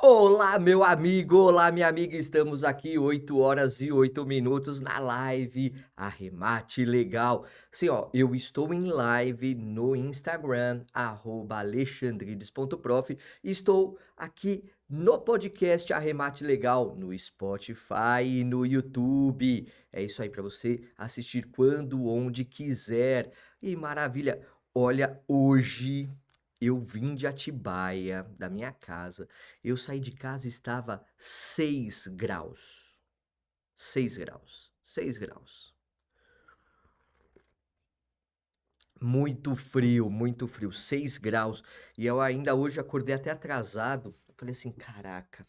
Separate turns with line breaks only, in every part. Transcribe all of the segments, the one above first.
Olá, meu amigo, olá, minha amiga. Estamos aqui 8h08 na live Arremate Legal. Sim, ó, eu estou em live no Instagram, @alexandrides.prof. Estou aqui no podcast Arremate Legal, no Spotify e no YouTube. É isso aí para você assistir quando, onde quiser. E maravilha. Olha, hoje eu vim de Atibaia, da minha casa. Eu saí de casa e estava 6 graus. 6 graus. 6 graus. Muito frio, 6 graus. E eu ainda hoje acordei até atrasado. Eu falei assim: "Caraca,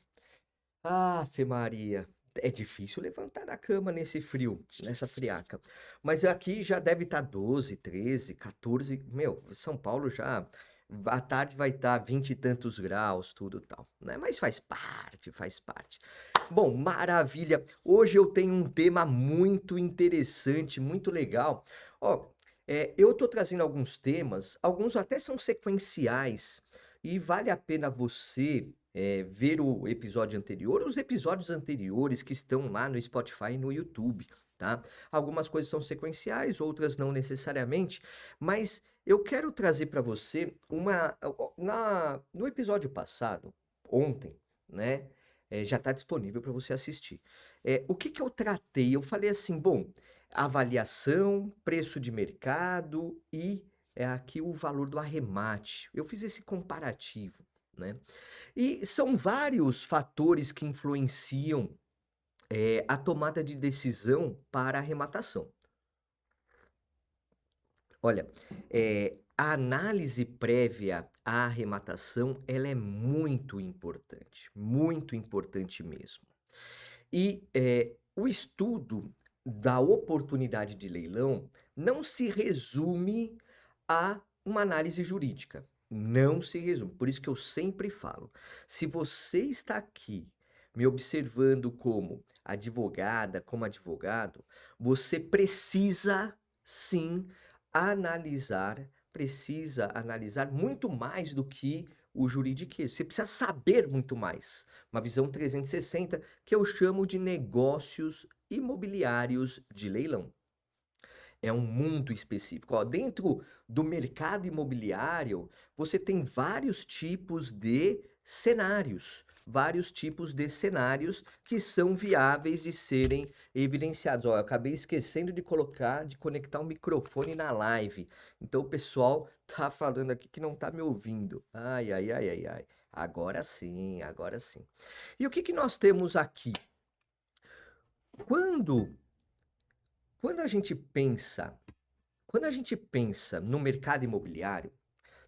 Ave Maria, é difícil levantar da cama nesse frio, nessa friaca". Mas aqui já deve estar 12, 13, 14. Meu, São Paulo já à tarde vai estar 20 e tantos graus, tudo tal, né, mas faz parte, faz parte. Bom, maravilha. Hoje eu tenho um tema muito interessante, muito legal. Ó, eu tô trazendo alguns temas, alguns até são sequenciais, e vale a pena você, ver o episódio anterior, os episódios anteriores que estão lá no Spotify e no YouTube, tá. Algumas coisas são sequenciais, outras não necessariamente, mas eu quero trazer para você uma no episódio passado, ontem, né, já está disponível para você assistir. O que que eu tratei? Eu falei assim: "Bom, avaliação, preço de mercado e, aqui o valor do arremate". Eu fiz esse comparativo, né. E são vários fatores que influenciam, a tomada de decisão para a arrematação. Olha, a análise prévia à arrematação, ela é muito importante mesmo. E, o estudo da oportunidade de leilão não se resume a uma análise jurídica, não se resume. Por isso que eu sempre falo, se você está aqui me observando como advogada, como advogado, você sim precisa analisar muito mais do que o juridiquês, você precisa saber muito mais. Uma visão 360 que eu chamo de negócios imobiliários de leilão. É um mundo específico. Ó, dentro do mercado imobiliário, você tem vários tipos de cenários que são viáveis de serem evidenciados. Ó, eu acabei esquecendo de conectar o microfone na live. Então o pessoal tá falando aqui que não tá me ouvindo. Ai, ai, ai, ai, ai. Agora sim, agora sim. E o que que nós temos aqui? Quando quando a gente pensa Quando a gente pensa no mercado imobiliário,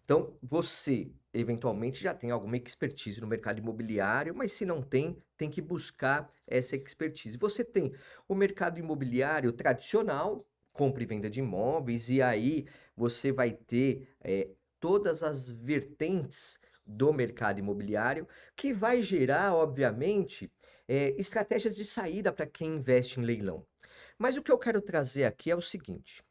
então você eventualmente já tem alguma expertise no mercado imobiliário, mas se não tem, tem que buscar essa expertise. Você tem o mercado imobiliário tradicional, compra e venda de imóveis, e aí você vai ter todas as vertentes do mercado imobiliário, que vai gerar, obviamente, estratégias de saída para quem investe em leilão. Mas o que eu quero trazer aqui é o seguinte: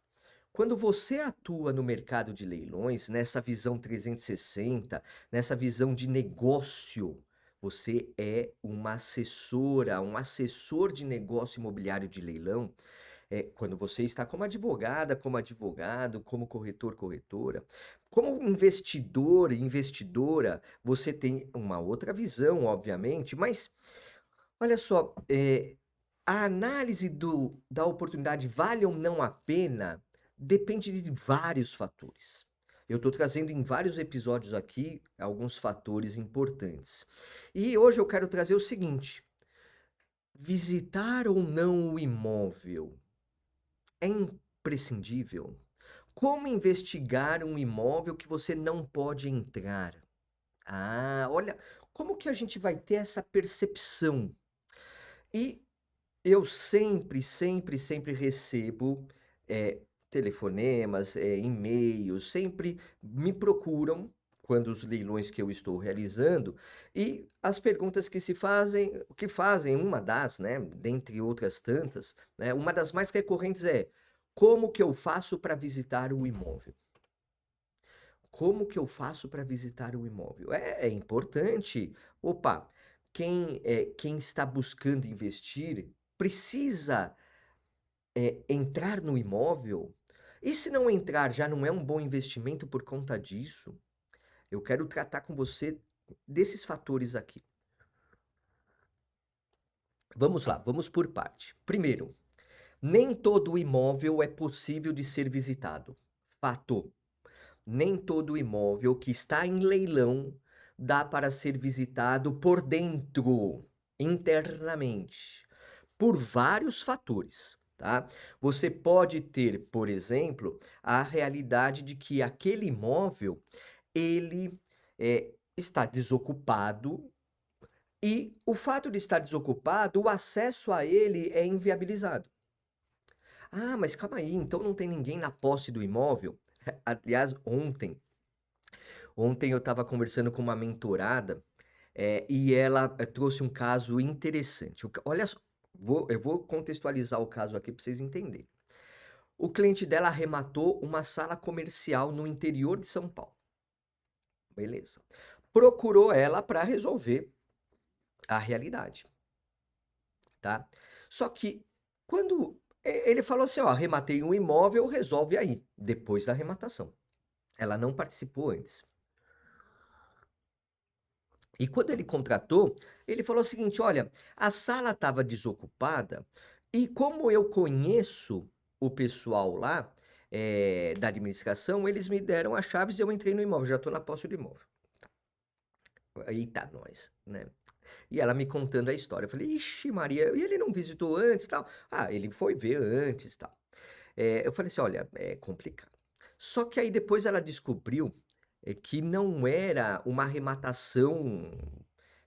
quando você atua no mercado de leilões, nessa visão 360, nessa visão de negócio, você é uma assessora, um assessor de negócio imobiliário de leilão. Quando você está como advogada, como advogado, como corretor, corretora, como investidor e investidora, você tem uma outra visão, obviamente, mas olha só, a análise da oportunidade vale ou não a pena, depende de vários fatores. Eu estou trazendo em vários episódios aqui alguns fatores importantes. E hoje eu quero trazer o seguinte: visitar ou não o imóvel é imprescindível? Como investigar um imóvel que você não pode entrar? Ah, olha, como que a gente vai ter essa percepção? E eu sempre recebo, telefonemas, e-mails, sempre me procuram quando os leilões que eu estou realizando, e as perguntas que fazem, uma das, né, dentre outras tantas, né, uma das mais recorrentes é: "Como que eu faço para visitar o imóvel?". Como que eu faço para visitar o imóvel? É importante. Opa, quem está buscando investir precisa, entrar no imóvel? E se não entrar, já não é um bom investimento por conta disso? Eu quero tratar com você desses fatores aqui. Vamos lá, vamos por parte. Primeiro, nem todo imóvel é possível de ser visitado. Fato. Nem todo imóvel que está em leilão dá para ser visitado por dentro, internamente, por vários fatores, tá? Você pode ter, por exemplo, a realidade de que aquele imóvel, ele, está desocupado e o fato de estar desocupado, o acesso a ele é inviabilizado. Ah, mas calma aí, então não tem ninguém na posse do imóvel? Aliás, ontem eu estava conversando com uma mentorada, e ela, trouxe um caso interessante. Olha só, eu vou contextualizar o caso aqui para vocês entenderem. O cliente dela arrematou uma sala comercial no interior de São Paulo. Beleza. Procurou ela para resolver a realidade, tá? Só que quando ele falou assim: "Ó, arrematei um imóvel, resolve aí", depois da arrematação. Ela não participou antes. E quando ele contratou, ele falou o seguinte: "Olha, a sala estava desocupada e como eu conheço o pessoal lá, da administração, eles me deram as chaves e eu entrei no imóvel, já estou na posse do imóvel". Eita nós, né. E ela me contando a história, eu falei: "Ixi Maria, e ele não visitou antes, tal?". "Ah, ele foi ver antes, tal". Eu falei assim: "Olha, é complicado". Só que aí depois ela descobriu, que não era uma arrematação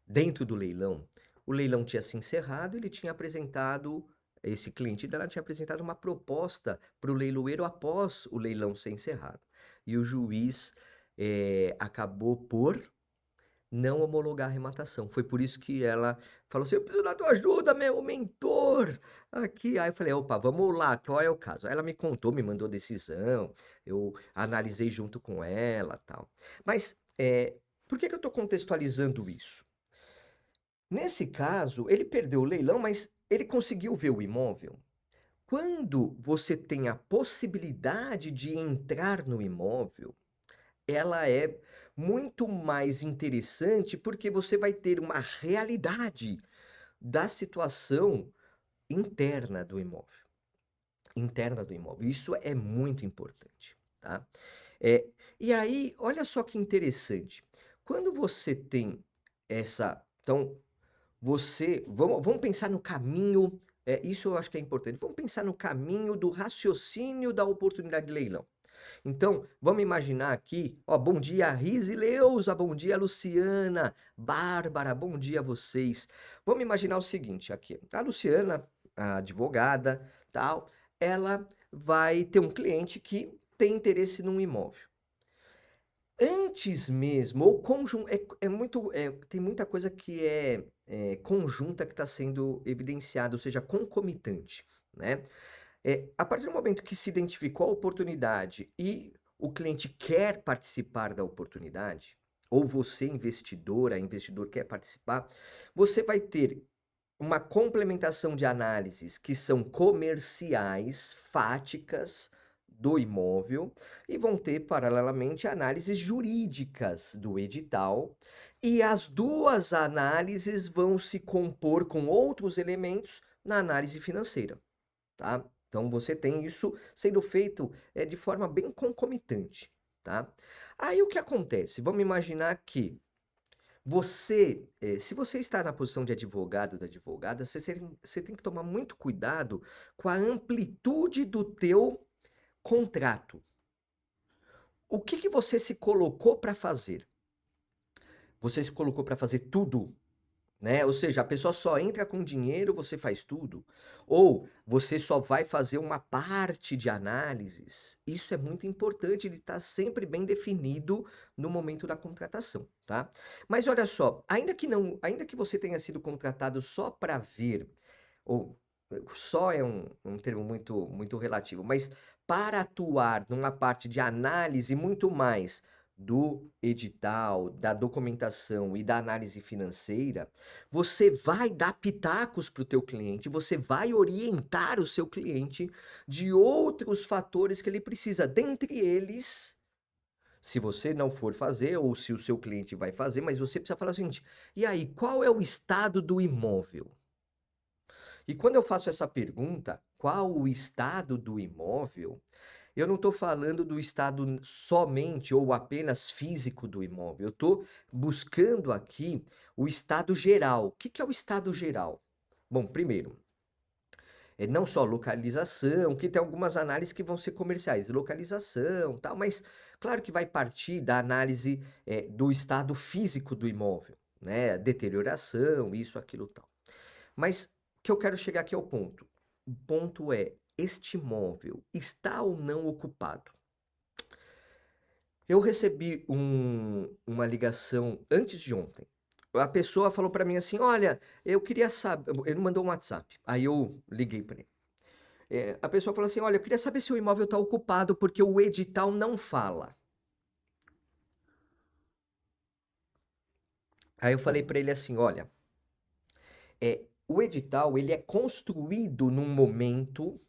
dentro do leilão. O leilão tinha se encerrado, ele tinha apresentado esse cliente dela tinha apresentado uma proposta para o leiloeiro após o leilão ser encerrado. E o juiz, acabou por não homologar a arrematação. Foi por isso que ela falou assim: "Eu preciso da tua ajuda, meu mentor, aqui". Aí eu falei: "Opa, vamos lá, qual é o caso?". Aí ela me contou, me mandou a decisão, eu analisei junto com ela, tal. Mas, por que que eu estou contextualizando isso? Nesse caso, ele perdeu o leilão, mas ele conseguiu ver o imóvel. Quando você tem a possibilidade de entrar no imóvel, ela é muito mais interessante, porque você vai ter uma realidade da situação interna do imóvel, interna do imóvel. Isso é muito importante, tá? Eh, e aí, olha só que interessante, quando você tem então, vamos pensar no caminho, isso eu acho que é importante, vamos pensar no caminho do raciocínio da oportunidade de leilão. Então, vamos imaginar aqui, ó, bom dia Rise e Leusa, bom dia Luciana, Bárbara, bom dia a vocês. Vamos imaginar o seguinte aqui, a Luciana, a advogada, tal, ela vai ter um cliente que tem interesse num imóvel. Antes mesmo, ou é muito, tem muita coisa que conjunta que está sendo evidenciada, ou seja, concomitante, né? A partir do momento que se identificou a oportunidade e o cliente quer participar da oportunidade, ou você, investidora, investidor, quer participar, você vai ter uma complementação de análises que são comerciais, fáticas do imóvel, e vão ter, paralelamente, análises jurídicas do edital, e as duas análises vão se compor com outros elementos na análise financeira. Tá? Então você tem isso sendo feito, de forma bem concomitante, tá? Aí o que acontece? Vamos imaginar que você, se você está na posição de advogado ou da advogada, você tem que tomar muito cuidado com a amplitude do teu contrato. O que que você se colocou para fazer? Você se colocou para fazer tudo? Né, ou seja, a pessoa só entra com dinheiro, você faz tudo. Ou você só vai fazer uma parte de análises. Isso é muito importante, ele está sempre bem definido no momento da contratação, tá? Mas olha só, ainda que você tenha sido contratado só para ver, ou só é um termo muito relativo, mas para atuar numa parte de análise muito mais do edital, da documentação e da análise financeira, você vai dar pitacos para o teu cliente, você vai orientar o seu cliente de outros fatores que ele precisa, dentre eles, se você não for fazer ou se o seu cliente vai fazer, mas você precisa falar o seguinte: "E aí, qual é o estado do imóvel?". E quando eu faço essa pergunta, qual o estado do imóvel, eu não estou falando do estado somente ou apenas físico do imóvel, eu estou buscando aqui o estado geral. O que que é o estado geral? Bom, primeiro, é não só localização, que tem algumas análises que vão ser comerciais, localização, tal, mas claro que vai partir da análise, do estado físico do imóvel, né, deterioração, isso, aquilo, tal. Mas o que eu quero chegar aqui ao ponto. O ponto é, este imóvel está ou não ocupado? Eu recebi uma ligação antes de ontem. A pessoa falou para mim assim: "Olha, eu queria saber", ele mandou um WhatsApp, aí eu liguei para ele. A pessoa falou assim: "Olha, eu queria saber se o imóvel está ocupado, porque o edital não fala". Aí eu falei para ele assim: "Olha, o edital ele é construído num momento.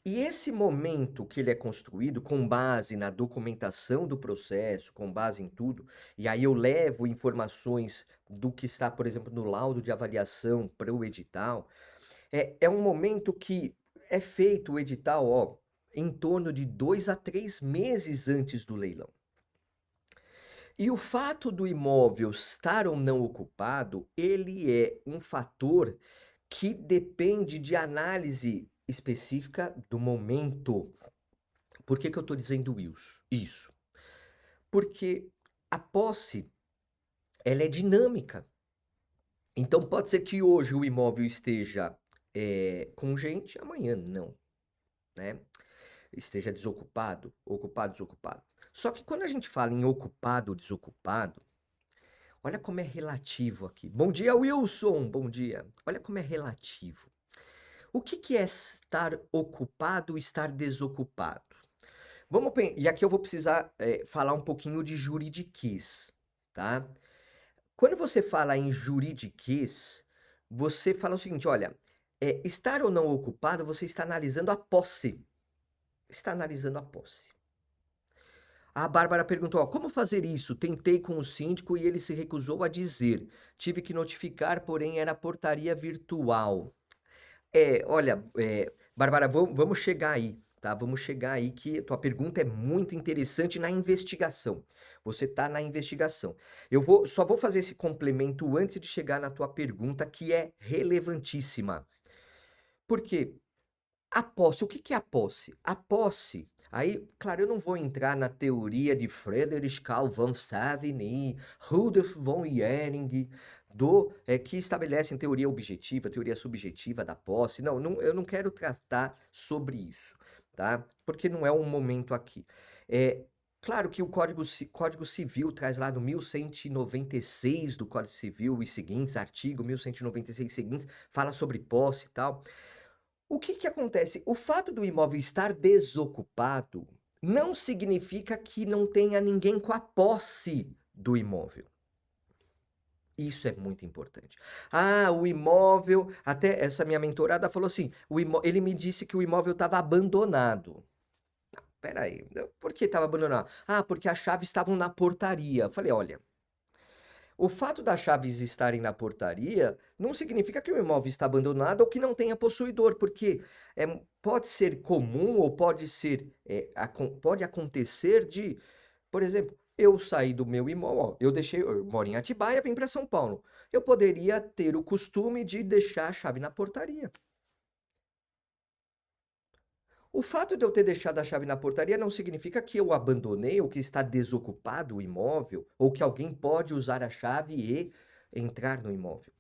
E esse momento que ele é construído com base na documentação do processo, com base em tudo, e aí eu levo informações do que está, por exemplo, no laudo de avaliação para o edital, é um momento que é feito o edital, ó, em torno de 2 a 3 meses antes do leilão. E o fato do imóvel estar ou não ocupado, ele é um fator que depende de análise específica do momento. Por que que eu estou dizendo isso? Porque a posse, ela é dinâmica. Então pode ser que hoje o imóvel esteja, com gente, amanhã não, né. Esteja desocupado, ocupado, desocupado. Só que quando a gente fala em ocupado, desocupado, olha como é relativo aqui. Bom dia, Wilson, bom dia. Olha como é relativo. O que que é estar ocupado, estar desocupado? E aqui eu vou precisar, falar um pouquinho de juridiquês, tá. Quando você fala em juridiquês, você fala o seguinte: "Olha, estar ou não ocupado, você está analisando a posse", está analisando a posse. A Bárbara perguntou: "Ó, como fazer isso? Tentei com o síndico e ele se recusou a dizer. Tive que notificar, porém era portaria virtual". Olha, Bárbara, vamos chegar aí, tá? Vamos chegar aí que tua pergunta é muito interessante na investigação. Você está na investigação. Só vou fazer esse complemento antes de chegar na tua pergunta, que é relevantíssima. Por quê? A posse, o que que é a posse? A posse, aí, claro, eu não vou entrar na teoria de Friedrich Carl von Savigny, Rudolf von Ehring, que estabelecem teoria objetiva, teoria subjetiva da posse. Eu não quero tratar sobre isso, tá? Porque não é um momento aqui. É claro que o Código Civil traz lá no 1196 do Código Civil e seguintes, artigo 1196 e seguintes, fala sobre posse e tal. O que que acontece? O fato do imóvel estar desocupado não significa que não tenha ninguém com a posse do imóvel. Isso é muito importante. Ah, o imóvel, até essa minha mentorada falou assim, ele me disse que o imóvel estava abandonado. Espera aí, por que estava abandonado? Ah, porque as chaves estavam na portaria. Eu falei, olha, o fato das chaves estarem na portaria não significa que o imóvel está abandonado ou que não tenha possuidor, porque pode ser comum ou pode ser, pode acontecer de, por exemplo, eu saí do meu imóvel, ó, eu moro em Atibaia, vim para São Paulo. Eu poderia ter o costume de deixar a chave na portaria. O fato de eu ter deixado a chave na portaria não significa que eu abandonei ou que está desocupado o imóvel, ou que alguém pode usar a chave e entrar no imóvel,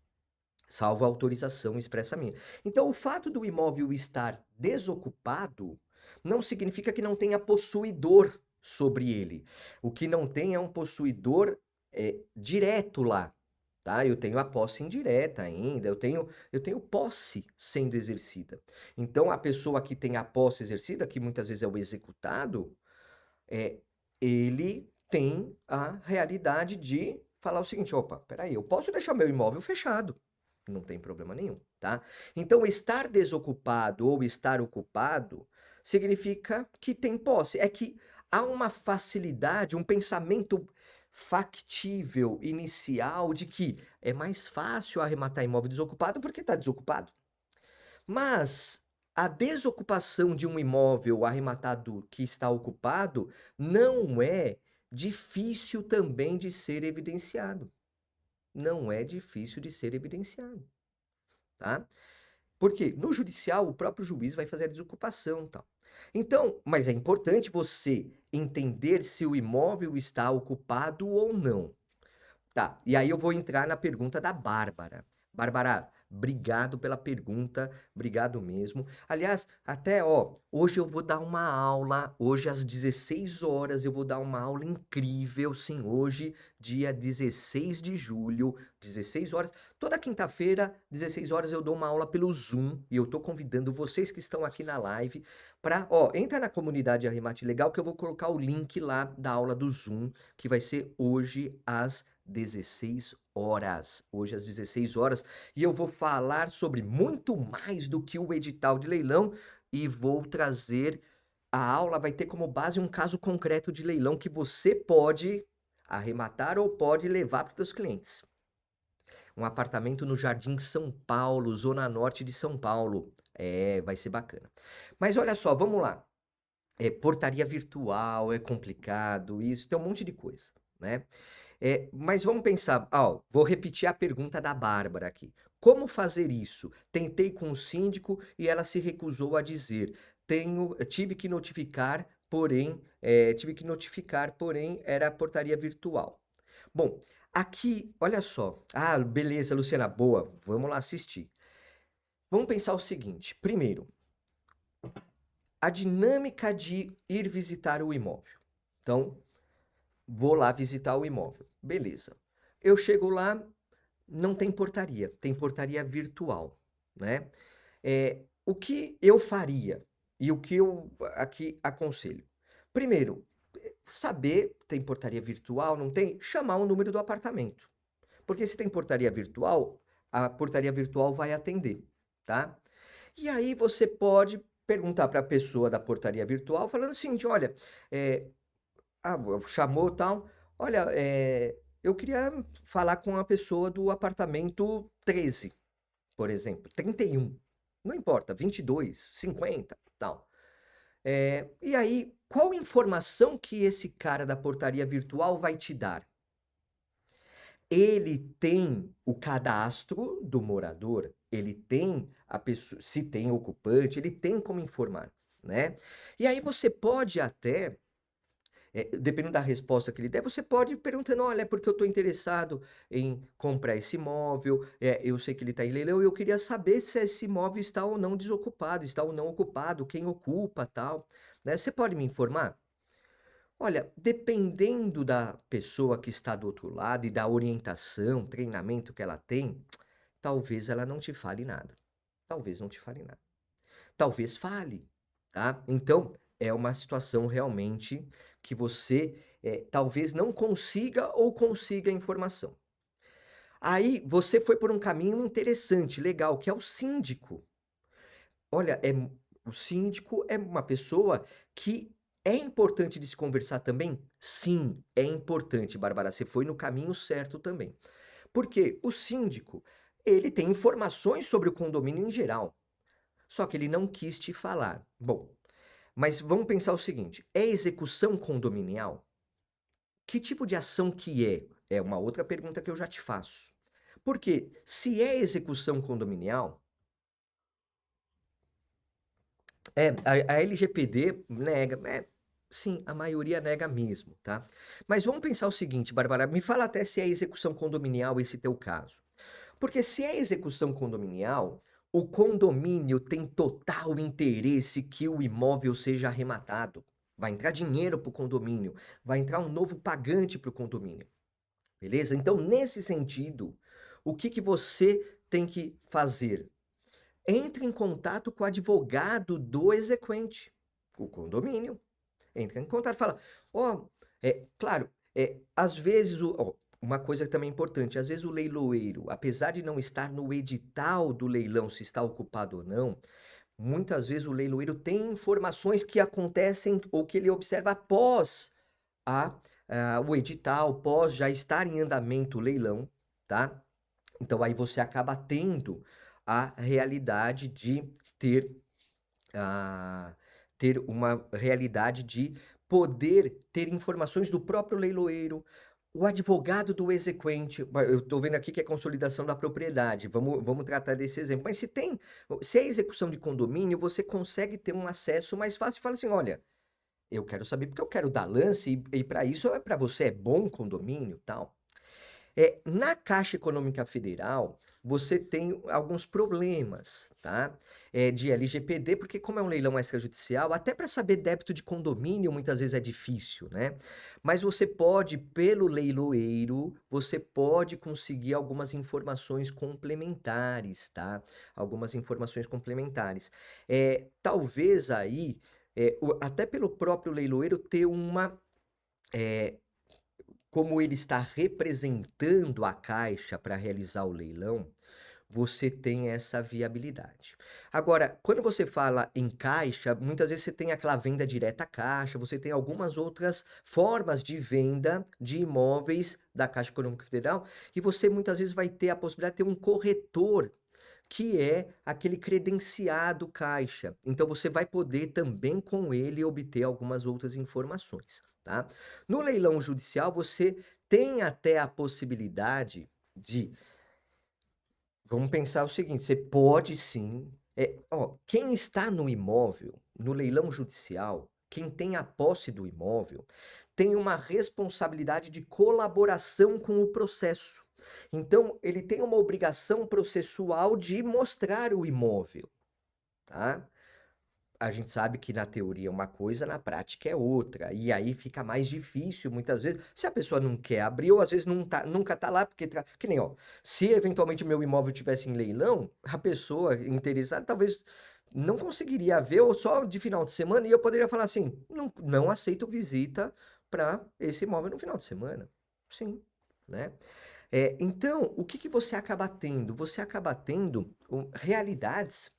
salvo a autorização expressa minha. Então, o fato do imóvel estar desocupado não significa que não tenha possuidor sobre ele. O que não tem é um possuidor direto lá. Tá? Eu tenho a posse indireta ainda, eu tenho posse sendo exercida. Então, a pessoa que tem a posse exercida, que muitas vezes é o executado, é, ele tem a realidade de falar o seguinte: "Opa, espera aí, eu posso deixar meu imóvel fechado, não tem problema nenhum", tá. Então estar desocupado ou estar ocupado significa que tem posse, é que há uma facilidade, um pensamento factível inicial de que é mais fácil arrematar imóvel desocupado porque está desocupado. Mas a desocupação de um imóvel arrematado que está ocupado não é difícil também de ser evidenciado. Não é difícil de ser evidenciado, tá? Porque no judicial o próprio juiz vai fazer a desocupação, tal. Então, mas é importante você entender se o imóvel está ocupado ou não. Tá, e aí eu vou entrar na pergunta da Bárbara. Bárbara, obrigado pela pergunta, obrigado mesmo. Aliás, até ó, hoje eu vou dar uma aula, hoje às 16 horas eu vou dar uma aula incrível, sim, hoje, dia 16 de julho, 16 horas. Toda quinta-feira, 16 horas eu dou uma aula pelo Zoom e eu tô convidando vocês que estão aqui na live para, ó, entra na comunidade Arremate Legal que eu vou colocar o link lá da aula do Zoom, que vai ser hoje às 16 horas. Hoje às 16 horas. E eu vou falar sobre muito mais do que o edital de leilão e vou trazer. A aula vai ter como base um caso concreto de leilão que você pode arrematar ou pode levar para os seus clientes. Um apartamento no Jardim São Paulo, zona norte de São Paulo. É, vai ser bacana. Mas olha só, vamos lá. Portaria virtual, é complicado, isso, tem um monte de coisa, né? Mas vamos pensar, ó, vou repetir a pergunta da Bárbara aqui. Como fazer isso? Tentei com o síndico e ela se recusou a dizer. Tive que notificar, porém era portaria virtual. Bom, aqui, olha só. Ah, beleza, Luciana, boa. Vamos lá assistir. Vamos pensar o seguinte. Primeiro, a dinâmica de ir visitar o imóvel. Então, vou lá visitar o imóvel. Beleza. Eu chego lá, não tem portaria virtual, né? O que eu faria e o que eu aqui aconselho? Primeiro, saber, tem portaria virtual, não tem? Chamar o número do apartamento. Porque se tem portaria virtual, a portaria virtual vai atender, tá? E aí você pode perguntar para a pessoa da portaria virtual, falando o seguinte: olha, é, chamou tal, olha, eu queria falar com a pessoa do apartamento 13, por exemplo, 31, não importa, 22, 50, tal. E aí, qual informação que esse cara da portaria virtual vai te dar? Ele tem o cadastro do morador, ele tem a pessoa, se tem ocupante, ele tem como informar, né? E aí você pode até, dependendo da resposta que ele der, você pode ir perguntando: olha, é porque eu estou interessado em comprar esse imóvel, eu sei que ele está em leilão e eu queria saber se esse imóvel está ou não desocupado, está ou não ocupado, quem ocupa, tal, né? Você pode me informar? Olha, dependendo da pessoa que está do outro lado e da orientação, treinamento que ela tem, talvez ela não te fale nada. Talvez não te fale nada. Talvez fale, tá? Então, é uma situação realmente que você, talvez não consiga ou consiga a informação. Aí você foi por um caminho interessante, legal, que é o síndico. Olha, o síndico é uma pessoa que é importante de se conversar também? Sim, é importante, Bárbara, você foi no caminho certo também. Porque o síndico, ele tem informações sobre o condomínio em geral, só que ele não quis te falar. Bom, mas vamos pensar o seguinte: é execução condominial? Que tipo de ação que é? É uma outra pergunta que eu já te faço. Porque se é execução condominial, a LGPD nega, sim, a maioria nega mesmo, tá? Mas vamos pensar o seguinte, Bárbara, me fala até se é execução condominial esse teu caso. Porque se é execução condominial, o condomínio tem total interesse que o imóvel seja arrematado. Vai entrar dinheiro para o condomínio, vai entrar um novo pagante para o condomínio, beleza? Então, nesse sentido, o que que você tem que fazer? Entre em contato com o advogado do exequente, o condomínio. Entra em contato, fala, ó, claro, Às vezes uma coisa também importante, às vezes o leiloeiro, apesar de não estar no edital do leilão se está ocupado ou não, muitas vezes o leiloeiro tem informações que acontecem ou que ele observa após a o edital, pós já estar em andamento o leilão, tá. Então aí você acaba tendo a realidade de ter a ter uma realidade de poder ter informações do próprio leiloeiro, o advogado do exequente, eu estou vendo aqui que é consolidação da propriedade, vamos tratar desse exemplo, mas se é execução de condomínio, você consegue ter um acesso mais fácil e fala assim: "Olha, eu quero saber porque eu quero dar lance e para isso para você é bom condomínio, tal". Na Caixa Econômica Federal, você tem alguns problemas, tá? De LGPD, porque como é um leilão extrajudicial, até para saber débito de condomínio muitas vezes é difícil, né? Mas você pode, pelo leiloeiro, você pode conseguir algumas informações complementares, tá? Algumas informações complementares. Talvez aí, até pelo próprio leiloeiro ter eh, como ele está representando a Caixa para realizar o leilão, você tem essa viabilidade. Agora, quando você fala em Caixa, muitas vezes você tem aquela venda direta à Caixa, você tem algumas outras formas de venda de imóveis da Caixa Econômica Federal, e você muitas vezes vai ter a possibilidade de ter um corretor que é aquele credenciado Caixa. Então você vai poder também com ele obter algumas outras informações, tá? No leilão judicial você tem até a possibilidade de, vamos pensar o seguinte, você pode sim, quem está no imóvel, no leilão judicial, quem tem a posse do imóvel, tem uma responsabilidade de colaboração com o processo. Então, ele tem uma obrigação processual de mostrar o imóvel, tá? A gente sabe que na teoria é uma coisa, na prática é outra. E aí fica mais difícil muitas vezes. Se a pessoa não quer abrir, ou às vezes nunca tá lá, porque. Que nem, ó. Se eventualmente meu imóvel tivesse em leilão, a pessoa interessada talvez não conseguiria ver, ou só de final de semana, e eu poderia falar assim: não aceito visita para esse imóvel no final de semana. Sim, né? Então, o que que você acaba tendo? Você acaba tendo realidades,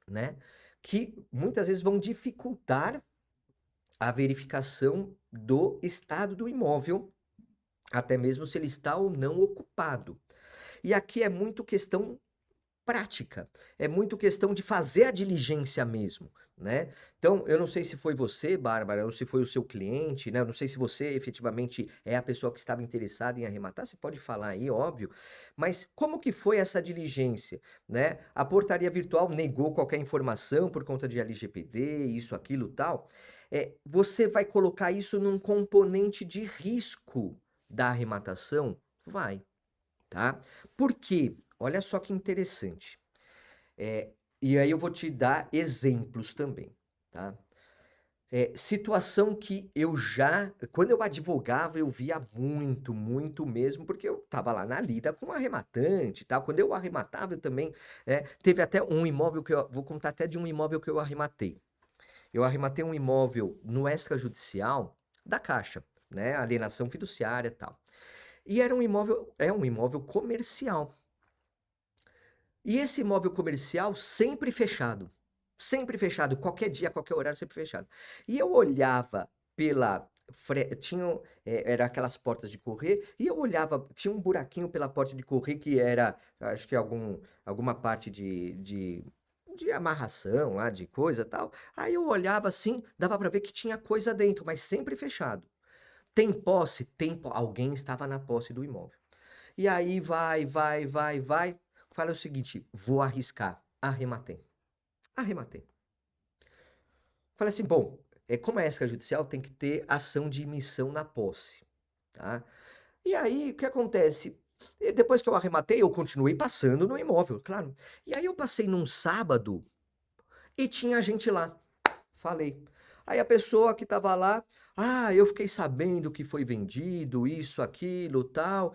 né, que muitas vezes vão dificultar a verificação do estado do imóvel, até mesmo se ele está ou não ocupado. E aqui é muito questão prática, é muito questão de fazer a diligência mesmo, né. Então, eu não sei se foi você, Bárbara, ou se foi o seu cliente, né, eu não sei se você efetivamente é a pessoa que estava interessada em arrematar, você pode falar aí, óbvio, mas como que foi essa diligência, né? A portaria virtual negou qualquer informação por conta de LGPD, isso, aquilo, tal. Você vai colocar isso num componente de risco da arrematação? Vai, tá? Por quê? Olha só que interessante. E aí eu vou te dar exemplos também, tá? Situação que quando eu advogava, eu via muito, muito mesmo, porque eu estava lá na lida com o arrematante e tal. Quando eu arrematava, eu também, teve até um imóvel que eu vou contar até de um imóvel que eu arrematei. Eu arrematei um imóvel no extrajudicial da Caixa, né? Alienação fiduciária e tal. E é um imóvel comercial. E esse imóvel comercial sempre fechado, qualquer dia, qualquer horário, sempre fechado. E eu olhava pela tinham, era aquelas portas de correr, e eu olhava, tinha um buraquinho pela porta de correr que era, acho que alguma parte de amarração lá, de coisa tal. Aí eu olhava assim, dava para ver que tinha coisa dentro, mas sempre fechado. Tem posse? Alguém estava na posse do imóvel. E aí vai. Fala o seguinte: vou arriscar. Arrematei. Arrematei. Falei assim: bom, como é extrajudicial, tem que ter ação de emissão na posse. Tá? E aí, o que acontece? E depois que eu arrematei, eu continuei passando no imóvel, claro. E aí eu passei num sábado e tinha gente lá. Falei. Aí a pessoa que estava lá, eu fiquei sabendo que foi vendido, isso, aquilo, tal,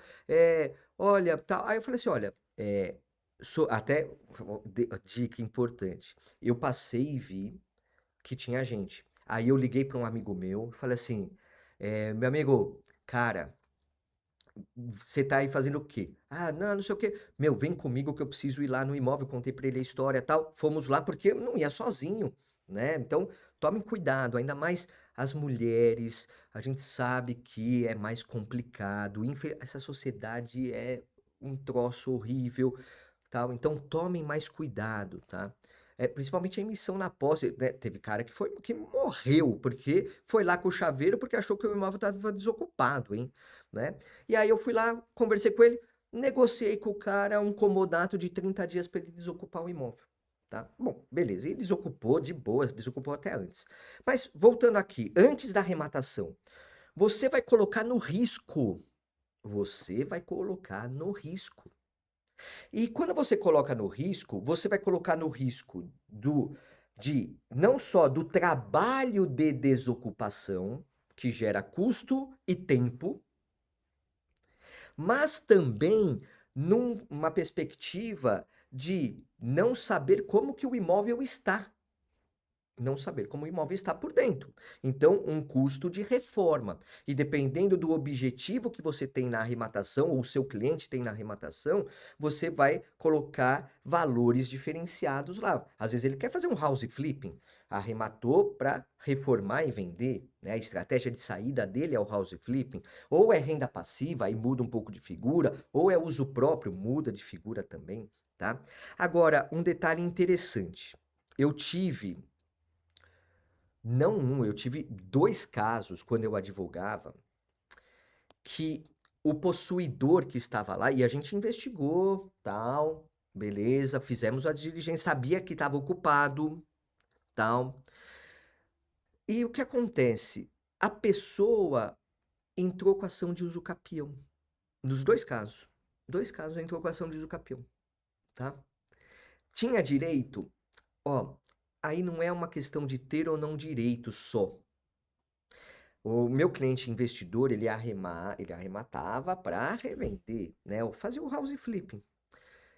olha, tal. Aí eu falei assim, olha, até dica importante. Eu passei e vi que tinha gente. Aí eu liguei para um amigo meu e falei assim, meu amigo, cara, você tá aí fazendo o quê? Ah, não, não sei o quê. Meu, vem comigo que eu preciso ir lá no imóvel, contei pra ele a história, tal. Fomos lá porque eu não ia sozinho, né? Então, tomem cuidado, ainda mais as mulheres. A gente sabe que é mais complicado. Essa sociedade é um troço horrível, tal. Então, tomem mais cuidado, tá? Principalmente a emissão na posse, né? Teve cara que morreu porque foi lá com o chaveiro porque achou que o imóvel estava desocupado, hein? Né? E aí eu fui lá, conversei com ele, negociei com o cara um comodato de 30 dias para ele desocupar o imóvel. Tá? Bom, beleza. E desocupou de boa, desocupou até antes. Mas voltando aqui, antes da arrematação, você vai colocar no risco. Você vai colocar no risco. E quando você coloca no risco, você vai colocar no risco de não só do trabalho de desocupação, que gera custo e tempo, mas também numa perspectiva de não saber como que o imóvel está. Não saber como o imóvel está por dentro. Então, um custo de reforma. E dependendo do objetivo que você tem na arrematação, ou o seu cliente tem na arrematação, você vai colocar valores diferenciados lá. Às vezes ele quer fazer um house flipping, arrematou para reformar e vender, né? A estratégia de saída dele é o house flipping. Ou é renda passiva, aí muda um pouco de figura, ou é uso próprio, muda de figura também, tá? Agora, um detalhe interessante. Eu tive não um, eu tive 2 casos quando eu advogava, que o possuidor que estava lá e a gente investigou, tal, beleza, fizemos a diligência, sabia que estava ocupado, tal. E o que acontece? A pessoa entrou com ação de uso capião, nos 2 casos. 2 casos entrou com ação de uso capião, tá. Tinha direito? Ó, aí não é uma questão de ter ou não direito só. O meu cliente investidor, ele arrematava para revender, né? Ou fazia o house flipping.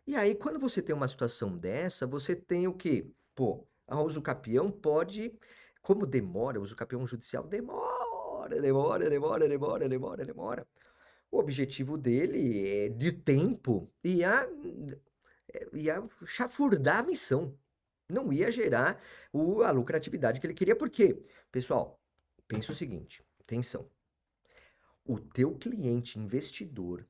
E aí, quando você tem uma situação dessa, você tem o quê? Pô, a usucapião pode, como demora, o usucapião judicial demora. O objetivo dele é de tempo ia chafurdar a missão. Não ia gerar a lucratividade que ele queria. Por quê? Pessoal, pensa o seguinte, atenção. O teu cliente investidor,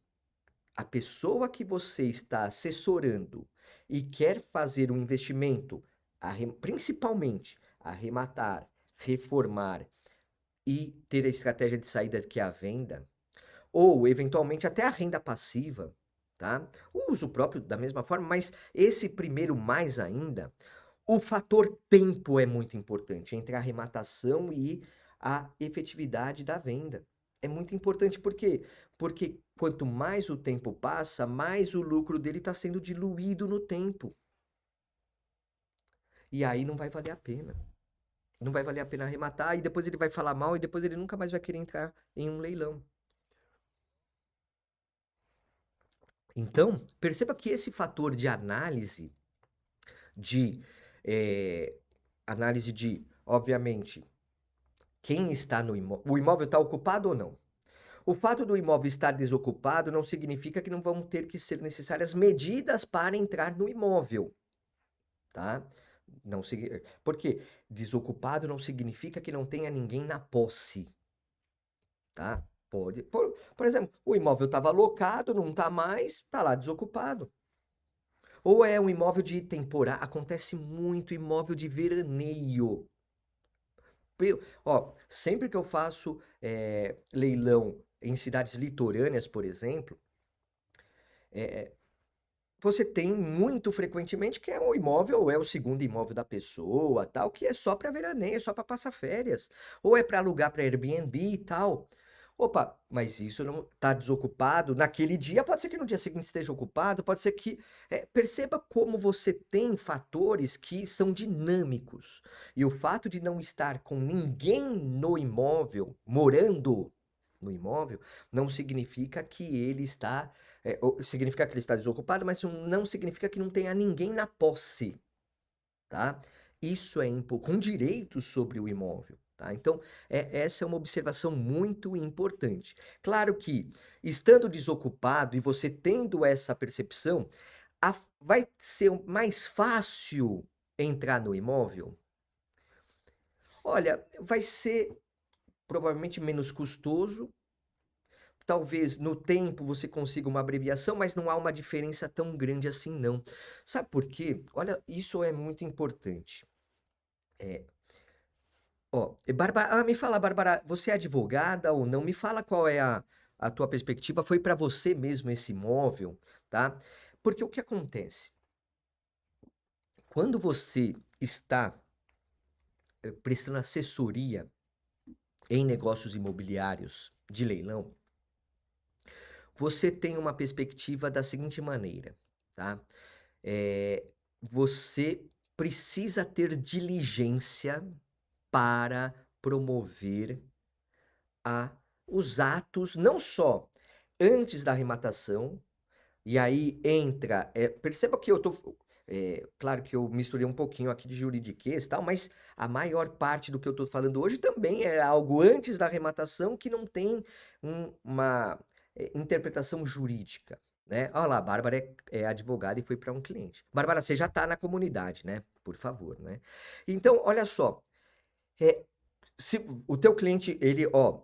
a pessoa que você está assessorando e quer fazer um investimento, principalmente arrematar, reformar e ter a estratégia de saída que é a venda, ou eventualmente até a renda passiva, tá? O uso próprio da mesma forma, mas esse primeiro mais ainda, o fator tempo é muito importante entre a arrematação e a efetividade da venda. É muito importante por quê? Porque quanto mais o tempo passa, mais o lucro dele está sendo diluído no tempo. E aí não vai valer a pena. Não vai valer a pena arrematar, e depois ele vai falar mal, e depois ele nunca mais vai querer entrar em um leilão. Então, perceba que esse fator de de eh, análise de, obviamente, quem está no imóvel, o imóvel está ocupado ou não? O fato do imóvel estar desocupado não significa que não vão ter que ser necessárias medidas para entrar no imóvel, tá? Não signi Porque desocupado não significa que não tenha ninguém na posse, tá? Por exemplo, o imóvel estava alocado, não está mais, está lá desocupado. Ou é um imóvel de temporada, acontece muito imóvel de veraneio. Ó, sempre que eu faço leilão em cidades litorâneas, por exemplo, eh, você tem muito frequentemente que é o imóvel, é o segundo imóvel da pessoa, tal, que é só para veraneio, é só para passar férias, ou é para alugar para Airbnb e tal. Opa, mas isso não está desocupado naquele dia, pode ser que no dia seguinte esteja ocupado, pode ser que perceba como você tem fatores que são dinâmicos. E o fato de não estar com ninguém no imóvel, morando no imóvel, não significa que ele está significa que ele está desocupado, mas isso não significa que não tenha ninguém na posse, tá? Isso é com direitos sobre o imóvel. tá? Então, essa é uma observação muito importante. Claro que, estando desocupado e você tendo essa percepção, vai ser mais fácil entrar no imóvel? Olha, vai ser provavelmente menos custoso, talvez no tempo você consiga uma abreviação, mas não há uma diferença tão grande assim não. Sabe por quê? Olha, isso é muito importante. Eh, Bárbara, me fala, Bárbara, você é advogada ou não? Me fala qual é a tua perspectiva. Foi para você mesmo esse imóvel, tá? Porque o que acontece? Quando você está, prestando assessoria em negócios imobiliários de leilão, você tem uma perspectiva da seguinte maneira, tá? Você precisa ter diligência para promover a os atos, não só antes da arrematação, e aí entra, perceba que eu tô claro que eu misturei um pouquinho aqui de juridiquês e tal, mas a maior parte do que eu tô falando hoje também é algo antes da arrematação que não tem uma, interpretação jurídica, né. Olha lá, a Bárbara é advogada e foi para um cliente. Bárbara, você já está na comunidade, né, por favor, né. Então, olha só, eh se o teu cliente,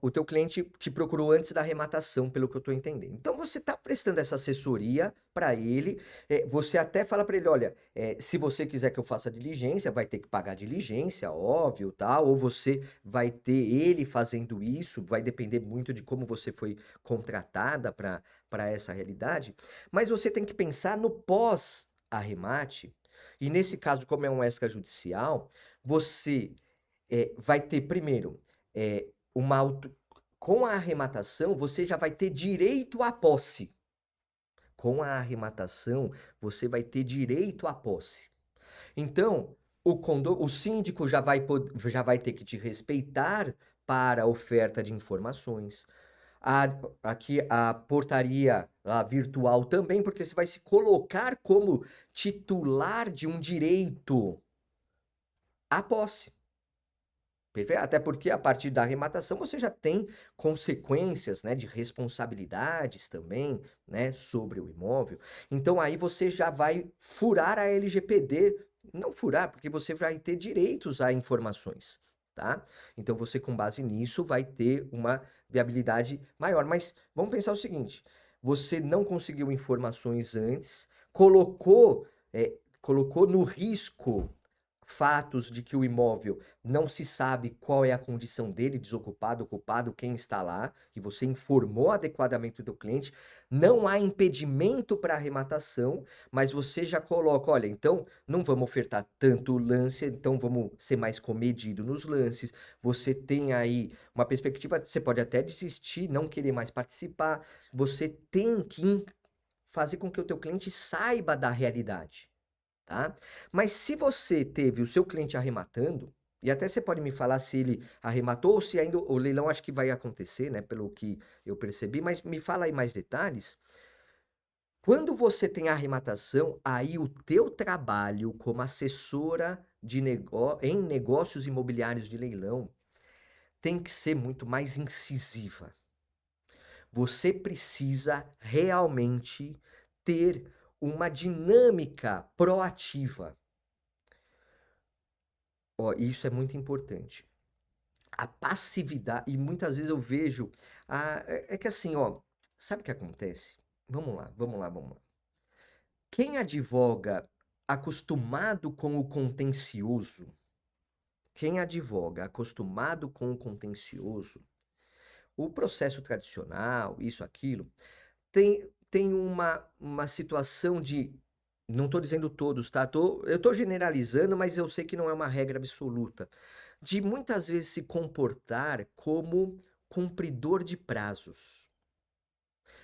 o teu cliente te procurou antes da arrematação, pelo que eu estou entendendo. Então você está prestando essa assessoria para ele, você até fala para ele: "Olha, se você quiser que eu faça diligência, vai ter que pagar diligência, óbvio, tal", ou você vai ter ele fazendo isso, vai depender muito de como você foi contratada para essa realidade, mas você tem que pensar no pós-arremate, e nesse caso, como é um extrajudicial, você vai ter primeiro, uma auto com a arrematação, você já vai ter direito à posse. Com a arrematação, você vai ter direito à posse. Então, o síndico já vai ter que te respeitar para a oferta de informações. A Aqui a portaria lá virtual também, porque você vai se colocar como titular de um direito à posse. Até porque a partir da arrematação você já tem consequências, né, de responsabilidades também, né, sobre o imóvel. Então aí você já vai furar a LGPD, não furar, porque você vai ter direitos a informações, tá? Então você com base nisso vai ter uma viabilidade maior. Mas vamos pensar o seguinte, você não conseguiu informações antes, colocou no risco fatos de que o imóvel não se sabe qual é a condição dele, desocupado, ocupado, quem está lá, e você informou adequadamente o teu cliente, não há impedimento para arrematação, mas você já coloca, olha, então não vamos ofertar tanto lance, então vamos ser mais comedido nos lances. Você tem aí uma perspectiva, você pode até desistir, não querer mais participar. Você tem que fazer com que o teu cliente saiba da realidade. Tá? Mas se você teve o seu cliente arrematando, e até você pode me falar se ele arrematou ou se ainda o leilão acho que vai acontecer, né, pelo que eu percebi, mas me fala aí mais detalhes. Quando você tem a arrematação, aí o teu trabalho como assessora em negócios imobiliários de leilão tem que ser muito mais incisiva. Você precisa realmente ter uma dinâmica proativa. Ó, isso é muito importante. A passividade, e muitas vezes eu vejo, é que assim, ó, sabe o que acontece? Vamos lá, vamos lá, vamos lá. Quem advoga acostumado com o contencioso, quem advoga acostumado com o contencioso, o processo tradicional, isso, aquilo, tem uma situação de, não estou dizendo todos, tá? Eu estou generalizando, mas eu sei que não é uma regra absoluta. De muitas vezes se comportar como cumpridor de prazos.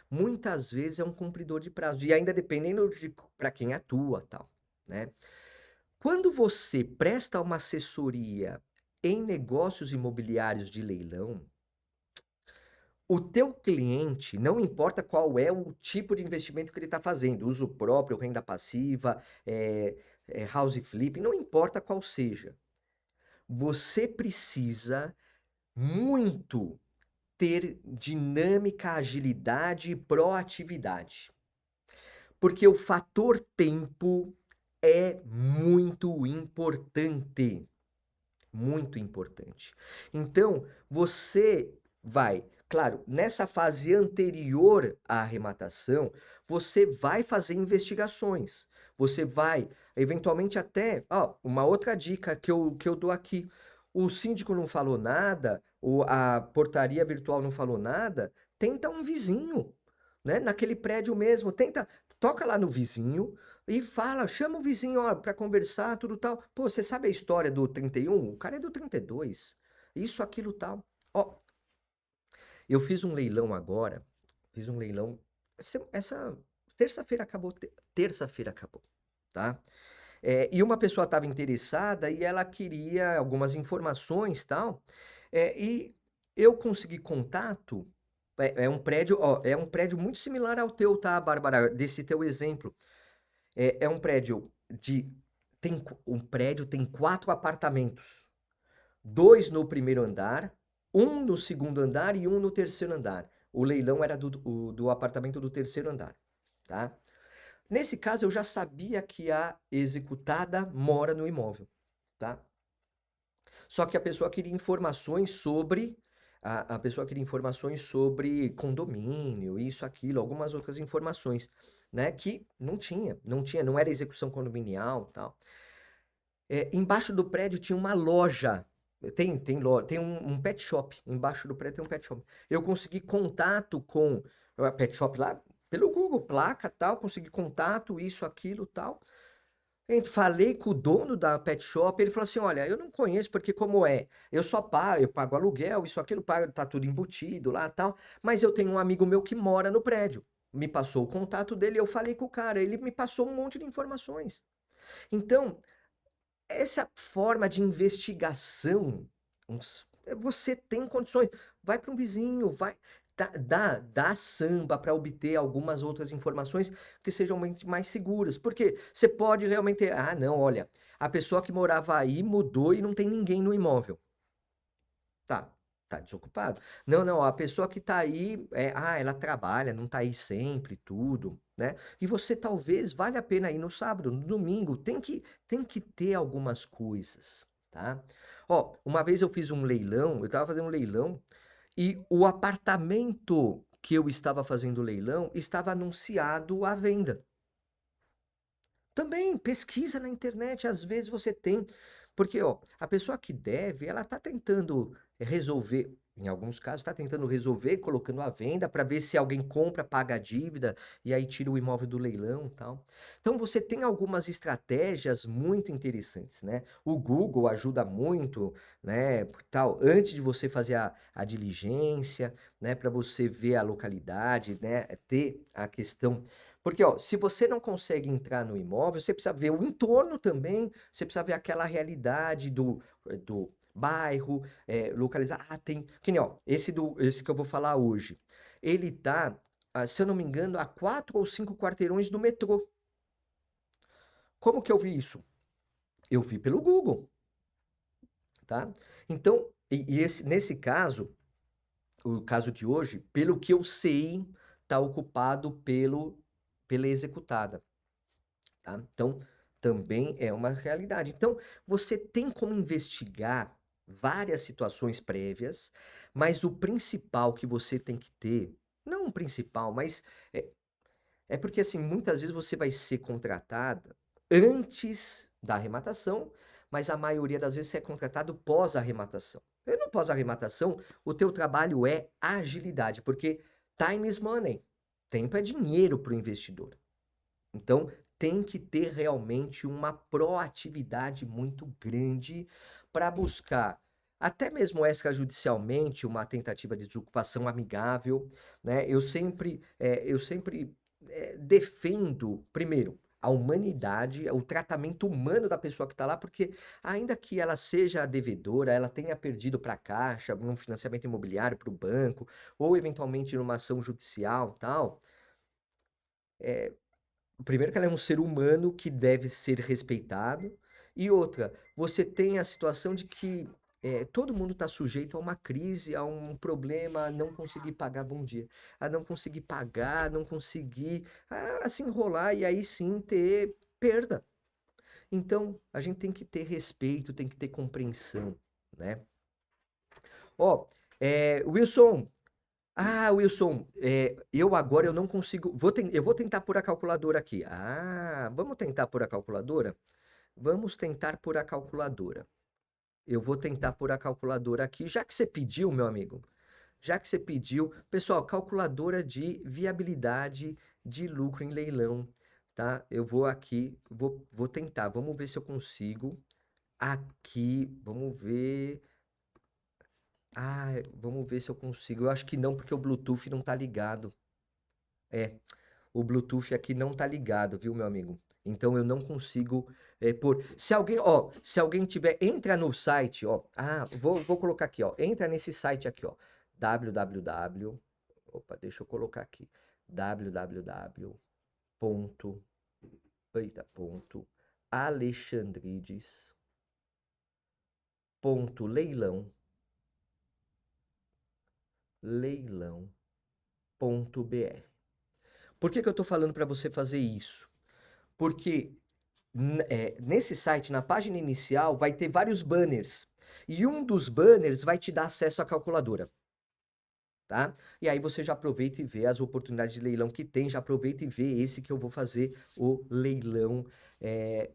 Muitas vezes é um cumpridor de prazos, e ainda dependendo de para quem atua, tal, né. Quando você presta uma assessoria em negócios imobiliários de leilão, o teu cliente, não importa qual é o tipo de investimento que ele está fazendo, uso próprio, renda passiva, house flip, não importa qual seja. você precisa muito ter dinâmica, agilidade e proatividade. Porque o fator tempo é muito importante, muito importante. Então, você vai, claro, nessa fase anterior à arrematação, você vai fazer investigações. Você vai, eventualmente até, ó, uma outra dica que eu dou aqui. O síndico não falou nada, a portaria virtual não falou nada, tenta um vizinho, né? Naquele prédio mesmo, tenta, toca lá no vizinho e fala, chama o vizinho, ó, para conversar, tudo tal. Pô, você sabe a história do 31? O cara é do 32. Isso, aquilo, tal. Ó, eu fiz um leilão agora, fiz um leilão, essa terça-feira acabou, terça-feira acabou, tá? E uma pessoa estava interessada e ela queria algumas informações, tal, e eu consegui contato, é um prédio, ó, é um prédio muito similar ao teu, tá, Bárbara, desse teu exemplo. É um prédio de um prédio tem 4 apartamentos, 2 no primeiro andar, um no segundo andar e um no terceiro andar. O leilão era do apartamento do terceiro andar, tá. Nesse caso, eu já sabia que a executada mora no imóvel, tá. Só que a pessoa queria informações sobre a pessoa queria informações sobre condomínio, isso, aquilo, algumas outras informações, né, que não tinha, não era execução condominial, tal. Embaixo do prédio tinha uma loja, tem um pet shop, embaixo do prédio tem um pet shop. Eu consegui contato com a pet shop lá pelo Google, placa, tal, consegui contato, isso, aquilo, tal. Falei com o dono da pet shop, ele falou assim: "Olha, eu não conheço, porque como é, eu pago aluguel, isso, aquilo, pago, tá tudo embutido lá, tal, mas eu tenho um amigo meu que mora no prédio". Me passou o contato dele, eu falei com o cara, ele me passou um monte de informações. Então, essa forma de investigação, você tem condições, vai para um vizinho, vai, dá samba para obter algumas outras informações que sejam muito mais seguras, porque você pode realmente, ah, não, olha, a pessoa que morava aí mudou e não tem ninguém no imóvel. Tá, tá desocupado. Não, não, a pessoa que tá aí, ela trabalha, não tá aí sempre, tudo, né? E você talvez valha a pena ir no sábado, no domingo, tem que ter algumas coisas, tá? Ó, uma vez eu fiz um leilão, eu estava fazendo um leilão e o apartamento que eu estava fazendo o leilão estava anunciado à venda. Também pesquisa na internet, às vezes você tem, porque ó, a pessoa que deve, ela está tentando resolver, em alguns casos está tentando resolver colocando à venda para ver se alguém compra, paga a dívida e aí tira o imóvel do leilão, tal. Então você tem algumas estratégias muito interessantes, né? O Google ajuda muito, né, tal, antes de você fazer a diligência, né, para você ver a localidade, né, ter a questão, porque, ó, se você não consegue entrar no imóvel, você precisa ver o entorno também, você precisa ver aquela realidade do bairro, localizar. Ah, tem. Que nem, ó, esse que eu vou falar hoje. Ele tá, se eu não me engano, a 4 ou 5 quarteirões do metrô. Como que eu vi isso? Eu vi pelo Google, tá? Então, nesse caso, o caso de hoje, pelo que eu sei, tá ocupado pela executada. Tá? Então, também é uma realidade. Então, você tem como investigar várias situações prévias, mas o principal que você tem que ter, não o principal, mas é, é porque assim, muitas vezes você vai ser contratada antes da arrematação, mas a maioria das vezes você é contratado pós-arrematação. E no pós-arrematação, o teu trabalho é agilidade, porque time is money. Tempo é dinheiro para o investidor. Então, tem que ter realmente uma proatividade muito grande para buscar, até mesmo extrajudicialmente, uma tentativa de desocupação amigável, né? Eu sempre defendo, primeiro, a humanidade, o tratamento humano da pessoa que está lá, porque ainda que ela seja a devedora, ela tenha perdido para a Caixa, num financiamento imobiliário, para o banco, ou eventualmente numa ação judicial, tal, primeiro que ela é um ser humano que deve ser respeitado, E outra, você tem a situação de que todo mundo está sujeito a uma crise, a um problema, a não conseguir pagar bom dia, a não conseguir pagar, não conseguir se enrolar e aí sim ter perda. Então, a gente tem que ter respeito, tem que ter compreensão, né? Ó, Wilson, Wilson, eu agora eu não consigo. Eu vou tentar pôr a calculadora aqui. Vamos tentar pôr a calculadora? Vamos tentar pôr a calculadora. Eu vou tentar pôr a calculadora aqui, já que você pediu, meu amigo. Já que você pediu, pessoal, calculadora de viabilidade de lucro em leilão, tá? Eu vou aqui, vou tentar. Vamos ver se eu consigo. Aqui, vamos ver. Vamos ver se eu consigo. Eu acho que não, porque o Bluetooth não tá ligado. É, o Bluetooth aqui não tá ligado, viu, meu amigo? Então eu não consigo pôr. Se alguém tiver, entra no site, ó. Vou colocar aqui, ó. Entra nesse site aqui, ó. www. Opa, deixa eu colocar aqui. www. Eita, ponto. Alexandrides. Ponto leilão. Leilão.br. Por que que eu tô falando para você fazer isso? Porque nesse site, na página inicial, vai ter vários banners. E um dos banners vai te dar acesso à calculadora. Tá? E aí você já aproveita e vê as oportunidades de leilão que tem, já aproveita e vê esse que eu vou fazer, o leilão,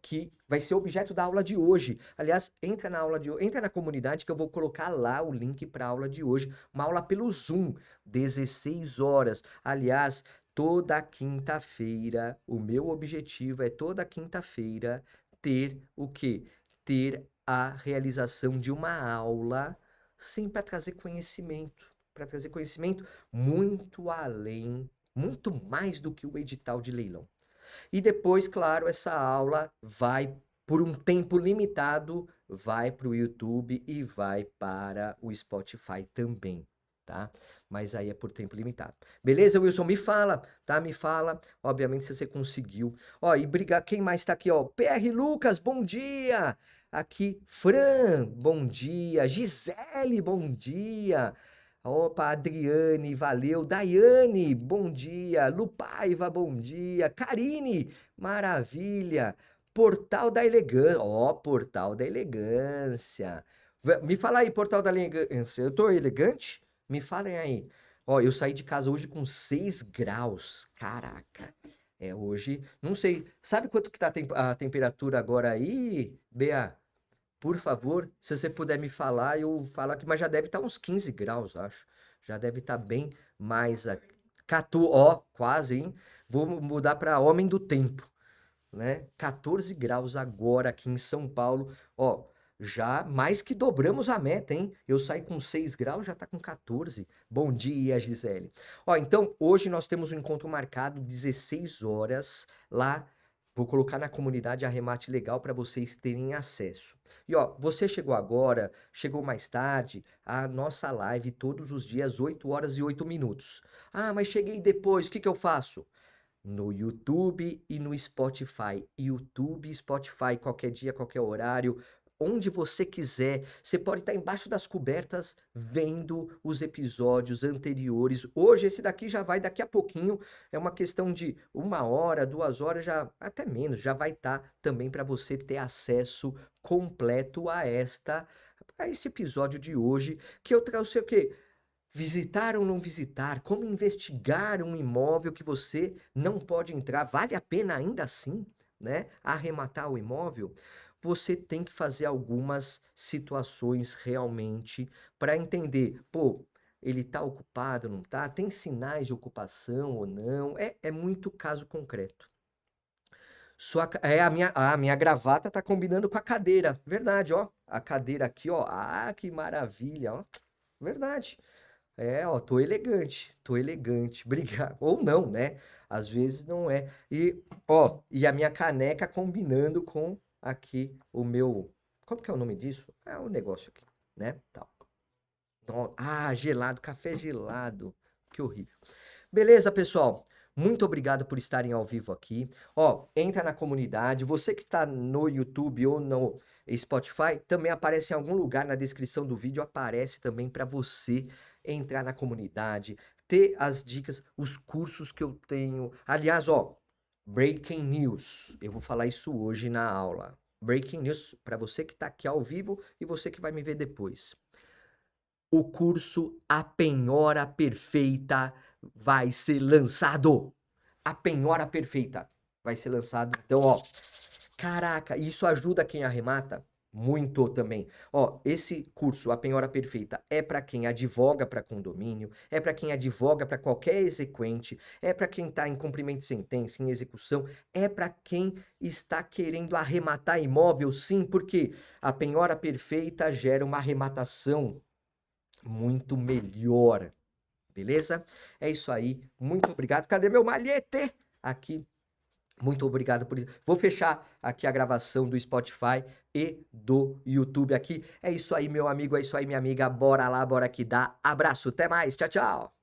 que vai ser objeto da aula de hoje. Aliás, entra na aula de hoje, entra na comunidade que eu vou colocar lá o link para a aula de hoje, uma aula pelo Zoom, 16 horas. Aliás, toda quinta-feira, o meu objetivo é toda quinta-feira ter o quê? Ter a realização de uma aula, sim, para trazer conhecimento muito além, muito mais do que o edital de leilão. E depois, claro, essa aula vai, por um tempo limitado, vai para o YouTube e vai para o Spotify também, tá? Mas aí é por tempo limitado. Beleza, Wilson? Me fala, tá? Me fala, obviamente, se você conseguiu. Ó, e brigar, quem mais tá aqui, ó? PR Lucas, bom dia! Aqui, Fran, bom dia. Gisele, bom dia. Opa, Adriane, valeu. Daiane, bom dia. Lupaiva, bom dia. Karine, maravilha. Portal da Elegância. Ó, Portal da Elegância. Me fala aí, Portal da Elegância. Eu tô elegante? Me falem aí. Ó, eu saí de casa hoje com 6 graus. Caraca. Hoje, não sei. Sabe quanto que tá a temperatura agora aí, Bea? Por favor, se você puder me falar, eu falo aqui, mas já deve estar uns 15 graus, acho. Já deve estar bem mais. Ó, quase, hein? Vou mudar para homem do tempo, né? 14 graus agora aqui em São Paulo. Ó, já mais que dobramos a meta, hein? Eu saí com 6 graus, já tá com 14. Bom dia, Gisele. Ó, então, hoje nós temos um encontro marcado 16 horas lá. Vou colocar na comunidade Arremate Legal para vocês terem acesso. E ó, você chegou agora, chegou mais tarde, a nossa live todos os dias, 8 horas e 8 minutos. Mas cheguei depois, o que que eu faço? No YouTube e no Spotify. YouTube, Spotify, qualquer dia, qualquer horário, onde você quiser. Você pode estar embaixo das cobertas vendo os episódios anteriores. Hoje, esse daqui já vai daqui a pouquinho. É uma questão de 1 hora, 2 horas, já até menos, já vai estar também para você ter acesso completo a esse episódio de hoje, que eu trouxe o quê? Visitar ou não visitar? Como investigar um imóvel que você não pode entrar? Vale a pena ainda assim, né? Arrematar o imóvel? Você tem que fazer algumas situações realmente para entender, pô, ele está ocupado, não está? Tem sinais de ocupação ou não? É muito caso concreto. A minha gravata tá combinando com a cadeira. Verdade, ó. A cadeira aqui, ó. Que maravilha, ó. Verdade. Ó, tô elegante, tô elegante. Obrigado. Ou não, né? Às vezes não é. E a minha caneca combinando com aqui o meu. Como que é o nome disso? O negócio aqui, né? Tal. Gelado, café gelado. Que horrível. Beleza, pessoal? Muito obrigado por estarem ao vivo aqui. Ó, entra na comunidade. Você que está no YouTube ou no Spotify, também aparece em algum lugar na descrição do vídeo, aparece também para você entrar na comunidade, ter as dicas, os cursos que eu tenho. Aliás, ó, Breaking News. Eu vou falar isso hoje na aula. Breaking News para você que está aqui ao vivo e você que vai me ver depois. O curso A Penhora Perfeita vai ser lançado. A Penhora Perfeita vai ser lançado. Então, ó, caraca, isso ajuda quem arremata muito também. Ó, esse curso, A Penhora Perfeita, é para quem advoga para condomínio, é para quem advoga para qualquer exequente, é para quem está em cumprimento de sentença, em execução, é para quem está querendo arrematar imóvel, sim, porque a penhora perfeita gera uma arrematação muito melhor, beleza? É isso aí, muito obrigado. Cadê meu malhete? Aqui, muito obrigado por isso. Vou fechar aqui a gravação do Spotify e do YouTube aqui. É isso aí, meu amigo, é isso aí, minha amiga. Bora lá, bora que dá. Abraço, até mais, tchau, tchau.